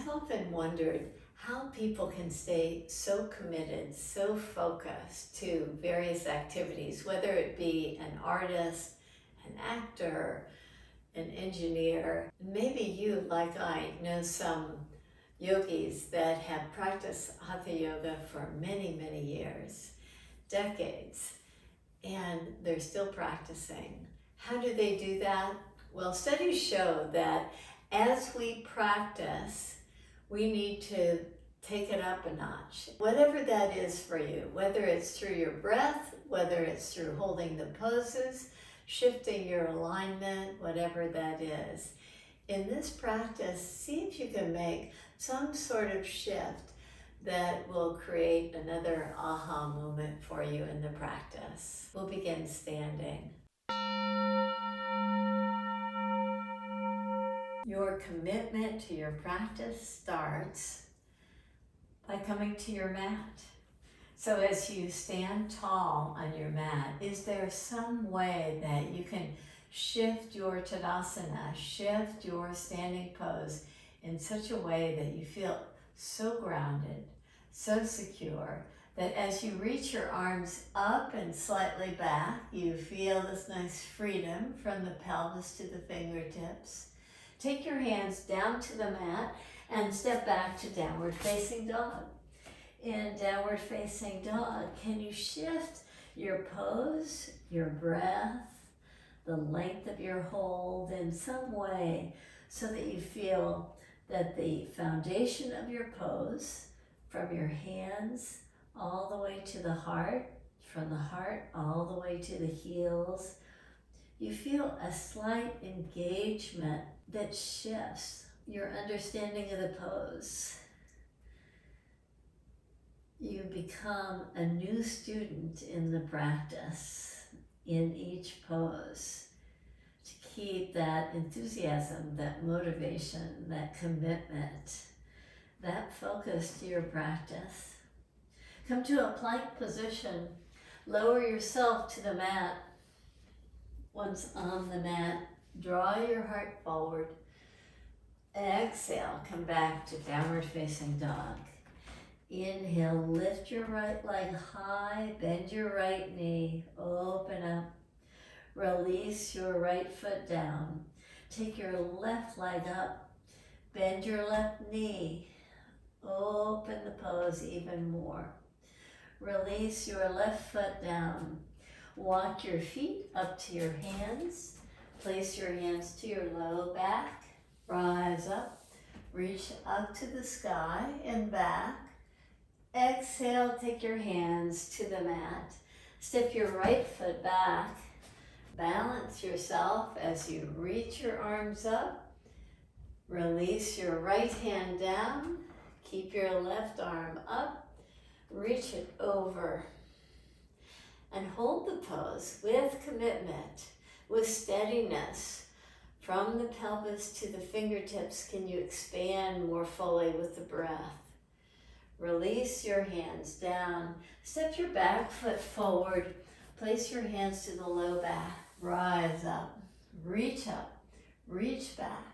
often wondered how people can stay so committed, so focused to various activities, whether it be an artist, an actor, an engineer. Maybe you, like I, know some yogis that have practiced Hatha Yoga for many, many years, decades, and they're still practicing. How do they do that? Well, studies show that as we practice, we need to take it up a notch. Whatever that is for you, whether it's through your breath, whether it's through holding the poses, shifting your alignment, whatever that is. In this practice, see if you can make some sort of shift that will create another aha moment for you in the practice. We'll begin standing. Your commitment to your practice starts by coming to your mat. So as you stand tall on your mat, is there some way that you can shift your Tadasana, shift your standing pose in such a way that you feel so grounded, so secure, that as you reach your arms up and slightly back, you feel this nice freedom from the pelvis to the fingertips. Take your hands down to the mat and step back to downward facing dog. In downward facing dog, can you shift your pose, your breath, the length of your hold in some way so that you feel that the foundation of your pose, from your hands all the way to the heart, from the heart all the way to the heels, you feel a slight engagement that shifts your understanding of the pose. You become a new student in the practice, in each pose, to keep that enthusiasm, that motivation, that commitment, that focus to your practice. Come to a plank position. Lower yourself to the mat. Once on the mat, draw your heart forward. Exhale, come back to downward facing dog. Inhale, lift your right leg high, bend your right knee, open up. Release your right foot down. Take your left leg up, bend your left knee, open the pose even more. Release your left foot down. Walk your feet up to your hands. Place your hands to your low back. Rise up. Reach up to the sky and back. Exhale, take your hands to the mat. Step your right foot back. Balance yourself as you reach your arms up. Release your right hand down. Keep your left arm up. Reach it over. And hold the pose with commitment, with steadiness. From the pelvis to the fingertips, can you expand more fully with the breath? Release your hands down. Step your back foot forward. Place your hands to the low back. Rise up. Reach back.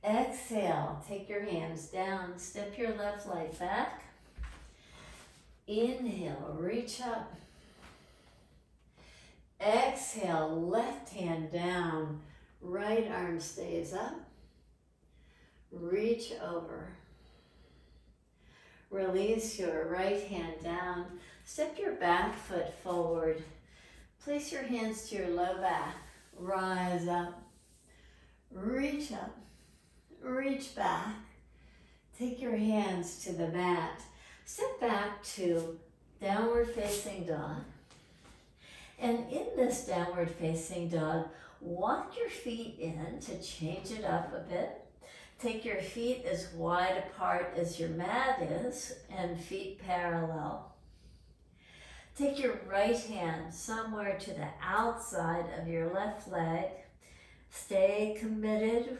Exhale, take your hands down. Step your left leg back. Inhale, reach up. Exhale, left hand down. Right arm stays up. Reach over. Release your right hand down. Step your back foot forward. Place your hands to your low back. Rise up. Reach up. Reach back. Take your hands to the mat. Step back to downward facing dog. And in this downward facing dog, walk your feet in to change it up a bit. Take your feet as wide apart as your mat is and feet parallel. Take your right hand somewhere to the outside of your left leg. Stay committed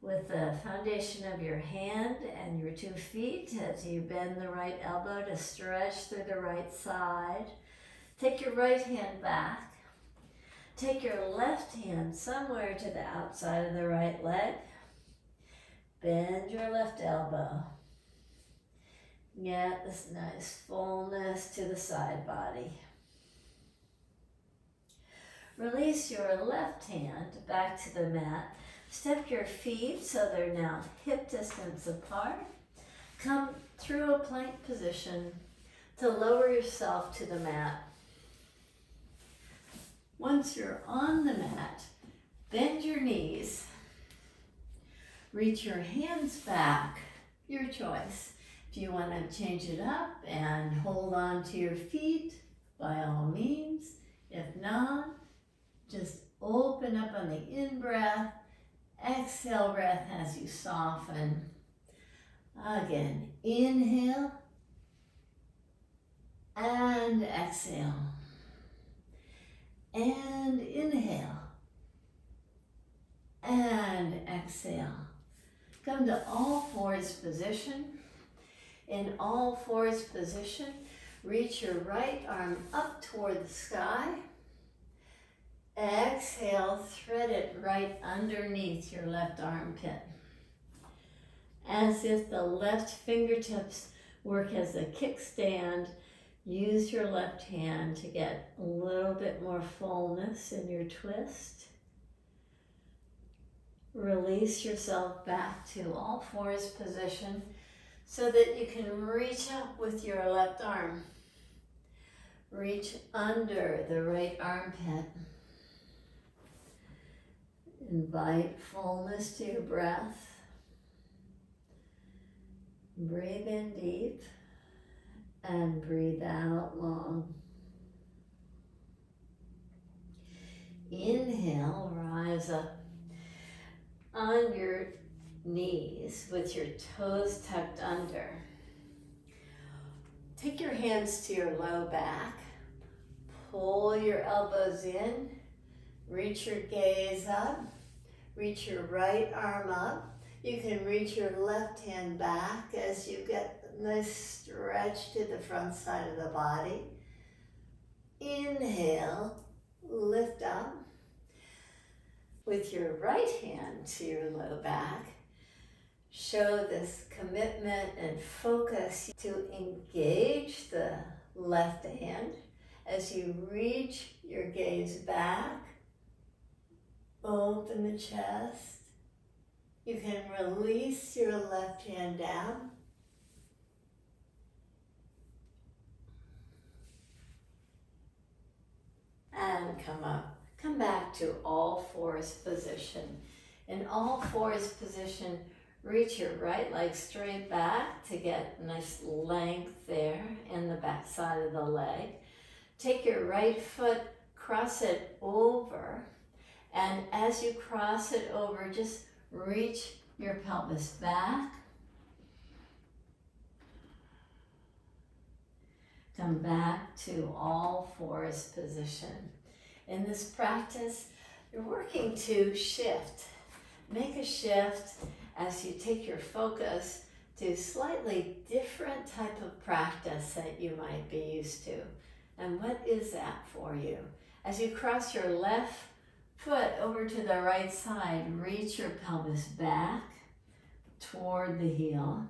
with the foundation of your hand and your 2 feet as you bend the right elbow to stretch through the right side. Take your right hand back. Take your left hand somewhere to the outside of the right leg. Bend your left elbow. Get this nice fullness to the side body. Release your left hand back to the mat. Step your feet so they're now hip distance apart. Come through a plank position to lower yourself to the mat. Once you're on the mat, bend your knees. Reach your hands back, your choice. If you want to change it up and hold on to your feet, by all means. If not, just open up on the in-breath. Exhale breath as you soften. Again, inhale and exhale. And inhale and exhale. Come to all fours position. In all fours position, reach your right arm up toward the sky. Exhale, thread it right underneath your left armpit. As if the left fingertips work as a kickstand, use your left hand to get a little bit more fullness in your twist. Release yourself back to all fours position so that you can reach up with your left arm. Reach under the right armpit. Invite fullness to your breath. Breathe in deep and breathe out long. Inhale, rise up on your knees with your toes tucked under. Take your hands to your low back. Pull your elbows in. Reach your gaze up. Reach your right arm up. You can reach your left hand back as you get a nice stretch to the front side of the body. Inhale, lift up. With your right hand to your low back, show this commitment and focus to engage the left hand as you reach your gaze back. Open the chest. You can release your left hand down. And come up. Come back to all fours position. In all fours position, reach your right leg straight back to get nice length there in the back side of the leg. Take your right foot, cross it over, and as you cross it over, just reach your pelvis back. Come back to all fours position. In this practice, you're working to shift. Make a shift as you take your focus to slightly different type of practice that you might be used to. And what is that for you? As you cross your left foot over to the right side, reach your pelvis back toward the heel.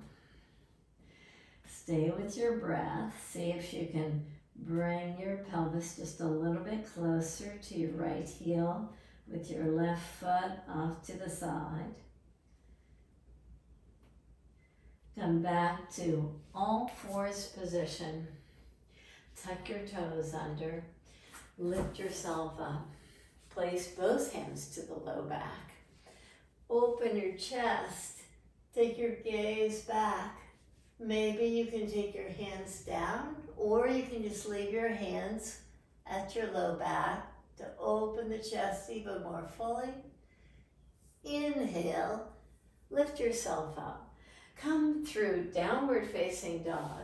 Stay with your breath. See if you can bring your pelvis just a little bit closer to your right heel with your left foot off to the side. Come back to all fours position. Tuck your toes under. Lift yourself up. Place both hands to the low back. Open your chest. Take your gaze back. Maybe you can take your hands down, or you can just leave your hands at your low back to open the chest even more fully. Inhale, lift yourself up. Come through downward facing dog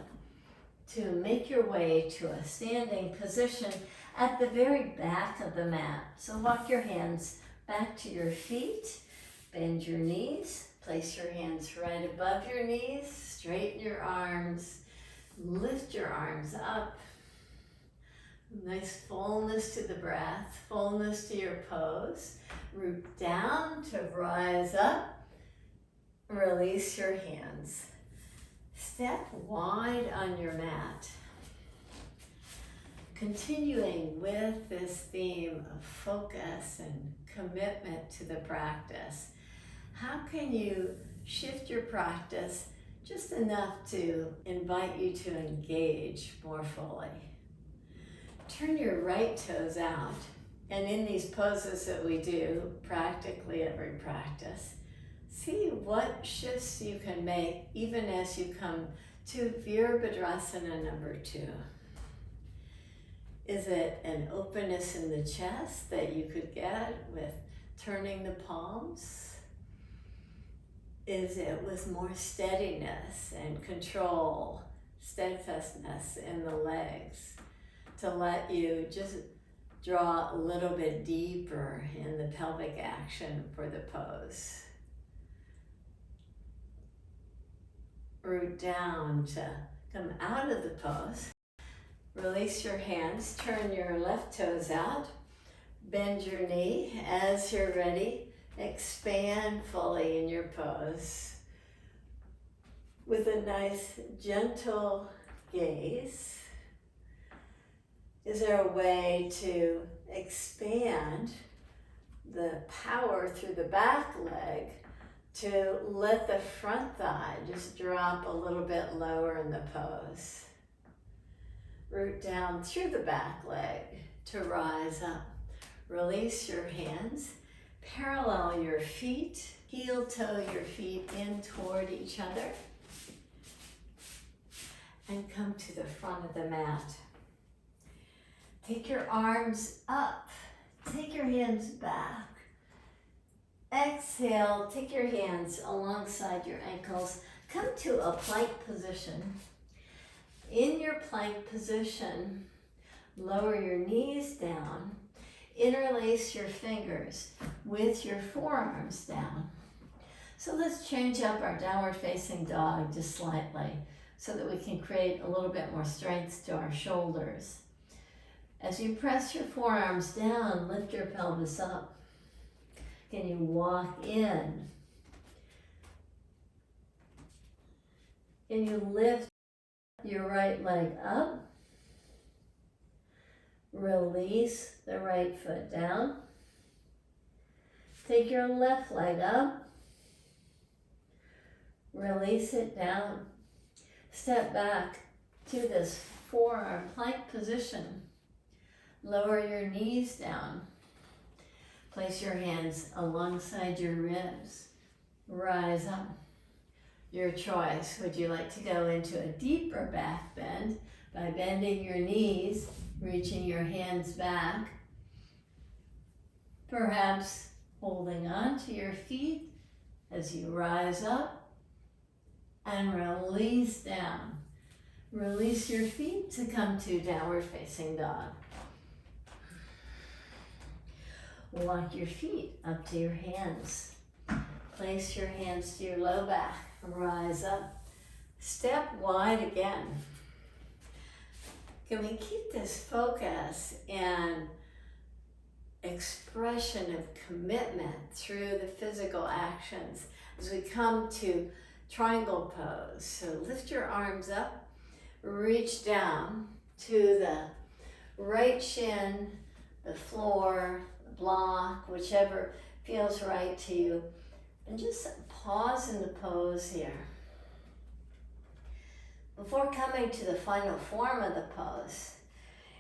to make your way to a standing position at the very back of the mat. So walk your hands back to your feet, bend your knees, place your hands right above your knees, straighten your arms, lift your arms up. Nice fullness to the breath, fullness to your pose. Root down to rise up. Release your hands. Step wide on your mat. Continuing with this theme of focus and commitment to the practice, how can you shift your practice just enough to invite you to engage more fully? Turn your right toes out, and in these poses that we do practically every practice, see what shifts you can make even as you come to Virabhadrasana number 2. Is it an openness in the chest that you could get with turning the palms? Is it with more steadiness and control, steadfastness in the legs to let you just draw a little bit deeper in the pelvic action for the pose? Root down to come out of the pose. Release your hands, turn your left toes out, bend your knee. As you're ready, expand fully in your pose with a nice gentle gaze. Is there a way to expand the power through the back leg to let the front thigh just drop a little bit lower in the pose? Root down through the back leg to rise up. Release your hands. Parallel your feet. Heel toe your feet in toward each other. And come to the front of the mat. Take your arms up. Take your hands back. Exhale, take your hands alongside your ankles. Come to a plank position. In your plank position, lower your knees down, interlace your fingers with your forearms down. So let's change up our downward facing dog just slightly so that we can create a little bit more strength to our shoulders. As you press your forearms down, lift your pelvis up. Can you walk in? Can you lift your right leg up? Release the right foot down. Take your left leg up. Release it down. Step back to this forearm plank position. Lower your knees down. Place your hands alongside your ribs. Rise up. Your choice. Would you like to go into a deeper back bend by bending your knees, reaching your hands back, perhaps holding on to your feet as you rise up and release down. Release your feet to come to downward facing dog. Walk your feet up to your hands. Place your hands to your low back. Rise up. Step wide again. Can we keep this focus and expression of commitment through the physical actions as we come to triangle pose? So lift your arms up, reach down to the right shin, the floor, the block, whichever feels right to you. And just pause in the pose here. Before coming to the final form of the pose,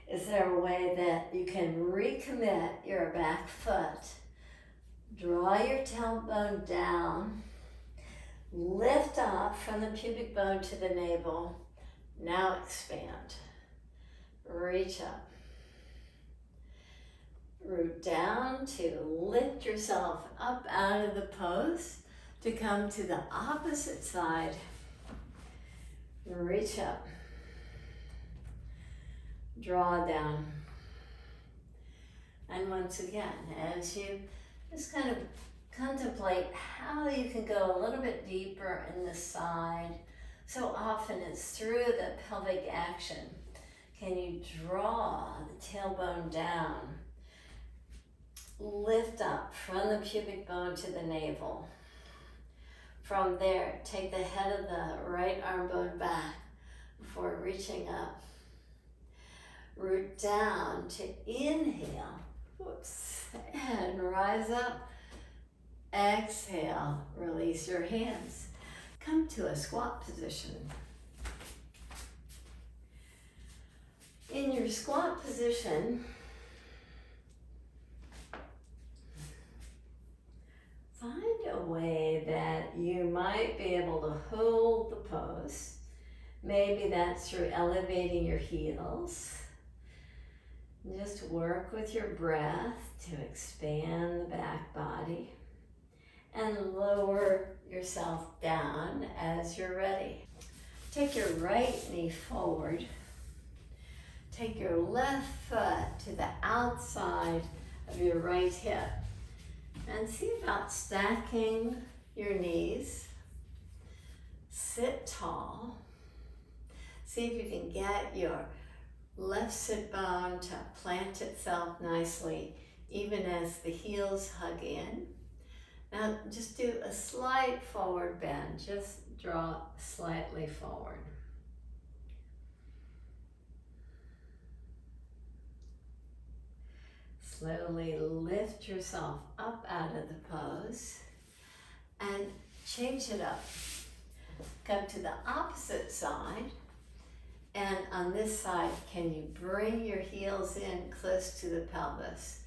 is there a way that you can recommit your back foot? Draw your tailbone down, lift up from the pubic bone to the navel. Now expand. Reach up. Root down to lift yourself up out of the pose to come to the opposite side. Reach up. Draw down. And once again, as you just kind of contemplate how you can go a little bit deeper in the side. So often it's through the pelvic action. Can you draw the tailbone down? Lift up from the pubic bone to the navel. From there, take the head of the right arm bone back before reaching up. Root down to inhale, whoops, and rise up. Exhale, release your hands. Come to a squat position. In your squat position, find a way that you might be able to hold the pose. Maybe that's through elevating your heels. Just work with your breath to expand the back body and lower yourself down as you're ready. Take your right knee forward. Take your left foot to the outside of your right hip and see about stacking your knees. Sit tall. See if you can get your left sit bone to plant itself nicely, even as the heels hug in. Now just do a slight forward bend. Just draw slightly forward. Slowly lift yourself up out of the pose and change it up. Come to the opposite side. And on this side, can you bring your heels in close to the pelvis?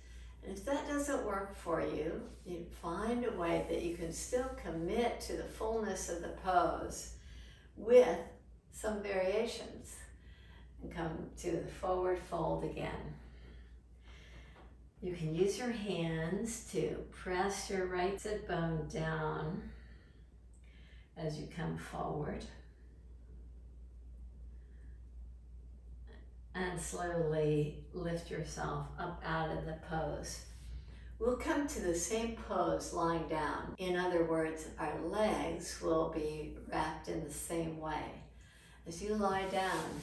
And if that doesn't work for you, you find a way that you can still commit to the fullness of the pose with some variations. And come to the forward fold again. You can use your hands to press your right sit bone down as you come forward. And slowly lift yourself up out of the pose. We'll come to the same pose lying down. In other words, our legs will be wrapped in the same way. As you lie down,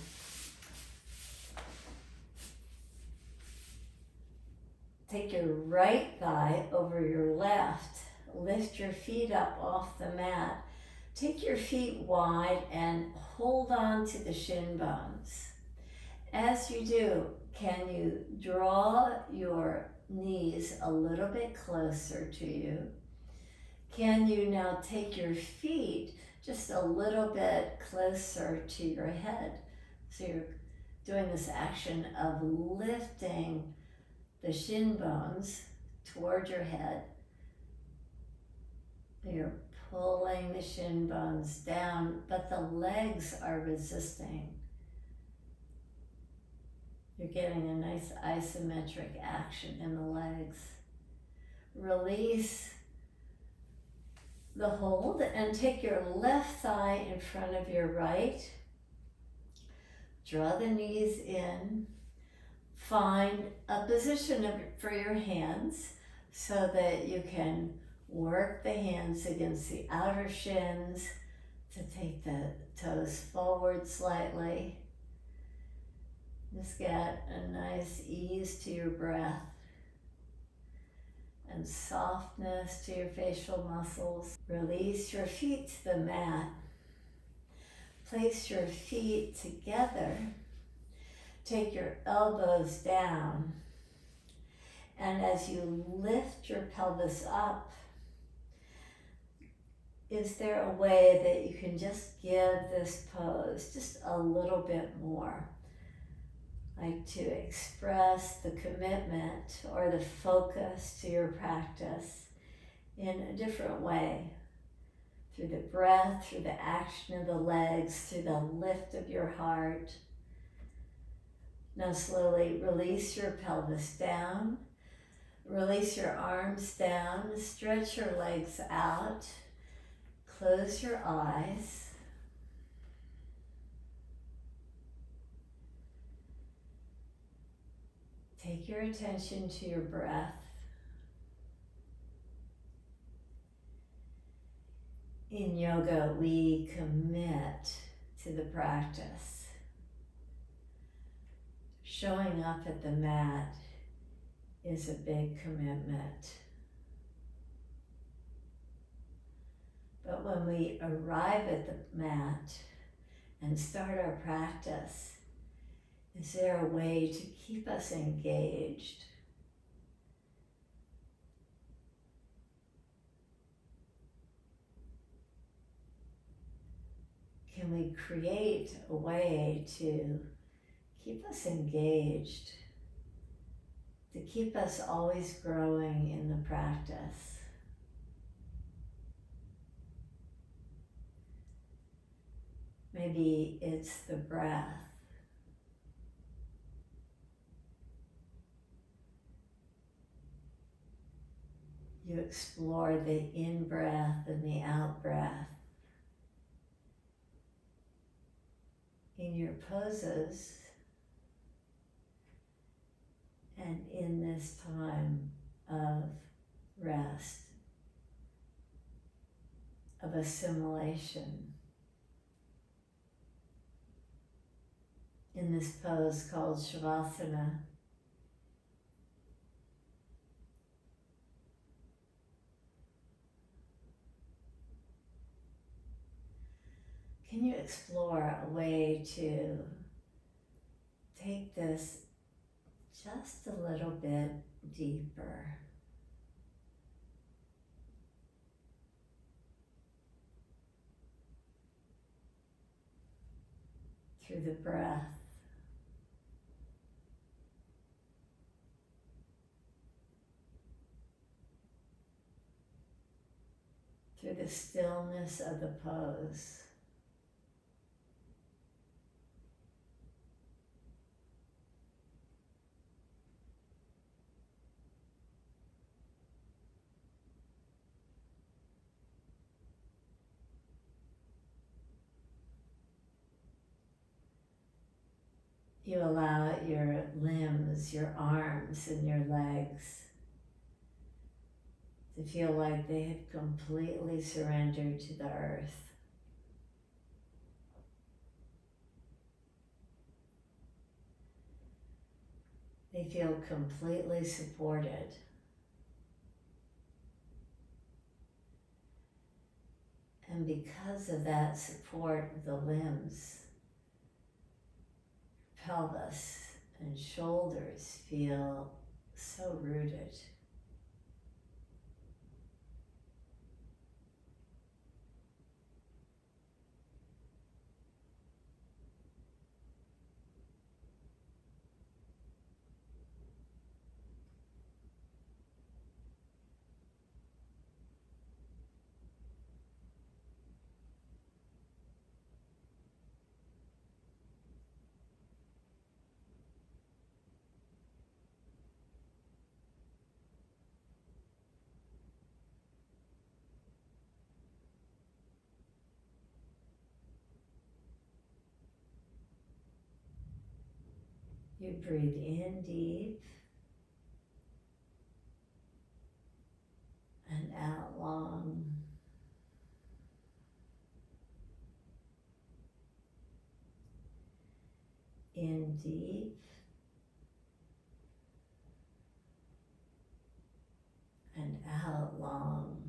take your right thigh over your left. Lift your feet up off the mat. Take your feet wide and hold on to the shin bones. As you do, can you draw your knees a little bit closer to you? Can you now take your feet just a little bit closer to your head? So you're doing this action of lifting the shin bones toward your head. You're pulling the shin bones down, but the legs are resisting. You're getting a nice isometric action in the legs. Release the hold and take your left thigh in front of your right. Draw the knees in. Find a position for your hands so that you can work the hands against the outer shins to take the toes forward slightly. Just get a nice ease to your breath and softness to your facial muscles. Release your feet to the mat. Place your feet together. Take your elbows down. And as you lift your pelvis up, is there a way that you can just give this pose just a little bit more? Like to express the commitment or the focus to your practice in a different way. Through the breath, through the action of the legs, through the lift of your heart. Now slowly release your pelvis down. Release your arms down. Stretch your legs out. Close your eyes. Take your attention to your breath. In yoga, we commit to the practice. Showing up at the mat is a big commitment. But when we arrive at the mat and start our practice, is there a way to keep us engaged? Can we create a way to keep us engaged, to keep us always growing in the practice? Maybe it's the breath. You explore the in-breath and the out-breath in your poses and in this time of rest, of assimilation. In this pose called Savasana, can you explore a way to take this just a little bit deeper? Through the breath. Through the stillness of the pose. You allow your limbs, your arms and your legs to feel like they have completely surrendered to the earth. They feel completely supported. And because of that support of the limbs, pelvis and shoulders feel so rooted. You breathe in deep and out long. In deep and out long.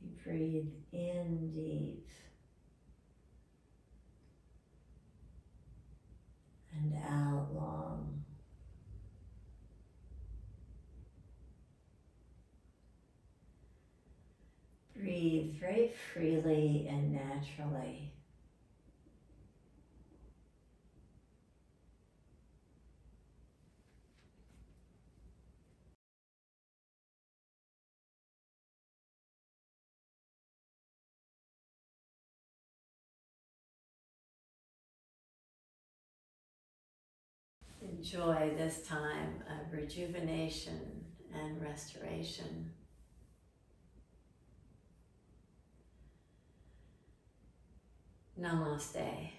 You breathe in deep and out long. Breathe very freely and naturally. Enjoy this time of rejuvenation and restoration. Namaste.